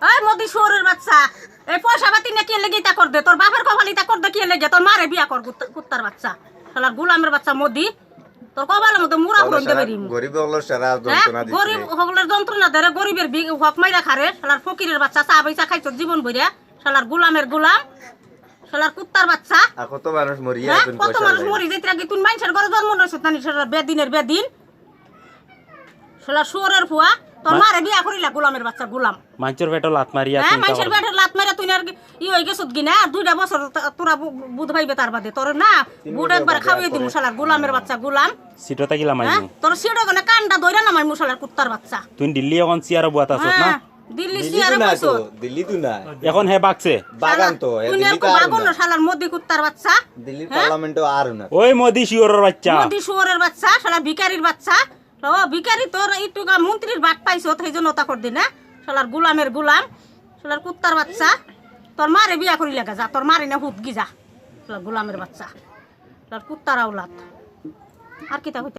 এই মোদি শুয়োরের বাচ্চা, এই পয়সা পাতি না কি লেগে তা কর দে, তোর বাপের কপালি তা কর দে কি লেগে, তোর মারে বিয়া কর কুত্তার বাচ্চা, শালার গোলামের বাচ্চা মোদি, তোর কপালের মধ্যে মুড়া ফুরন দেবে রিম। গরিব হলো সারা যন্ত্রণা দিছে, গরিব হগলের যন্ত্রণা দেরে, গরিবের হক মাইরা খারে, শালার ফকিরের বাচ্চা চা পয়সা খাইছো জীবন ভইরা, শালার গোলামের গোলাম, শালার কুত্তার বাচ্চা। কত মানুষ মরিয়া এখন কত মানুষ মরি যাইতে আগে তুই মানুষের ঘরে জন্ম নইছ তানি, শালার বেদিনের বেদিন, শালার শুয়োরের ফুয়া, তোর মারে বিয়া করিলা গোলামের বাচ্চা গোলাম। মানুষের পেটে লাত মারিয়া মানুষের পেটের লাত মারিয়া তুই আর ই হয়ে গেছত কি না, 2টা বছর তোরা বুধ ভাইবে তার বাদে তোর না বুধ একবার খাওয়াই দিমু শালার গোলামের বাচ্চা গোলাম। সিটো তাকিলা মাইনু তোর সিটো কোনে কান্ডা দইরা না মাইমু শালার কুত্তার বাচ্চা। তুই দিল্লি এখন চেয়ার বুয়াত আছস না? দিল্লি চেয়ারে বসো, দিল্লি তো না, এখন হে বাগছে বাগান তো তুই আর বাগান না শালার মোদি কুত্তার বাচ্চা, দিল্লি পার্লামেন্টও আর না। ওই মোদি শিওরের বাচ্চা, মোদি শুয়োরের বাচ্চা, শালা ভিখারির বাচ্চা। ও ভিখারি তোর একটু মন্ত্রীর বাট পাইছো সেই জন্য তা কর দি না, শালার গোলামের গোলাম, শালার কুত্তার বাচ্চা। তোর মারে বিয়া করি লাগা যা, তোর মারি না হুত গি যা, শালার গোলামের বাচ্চা, শালার কুত্তার আওলাদ। আর কি তা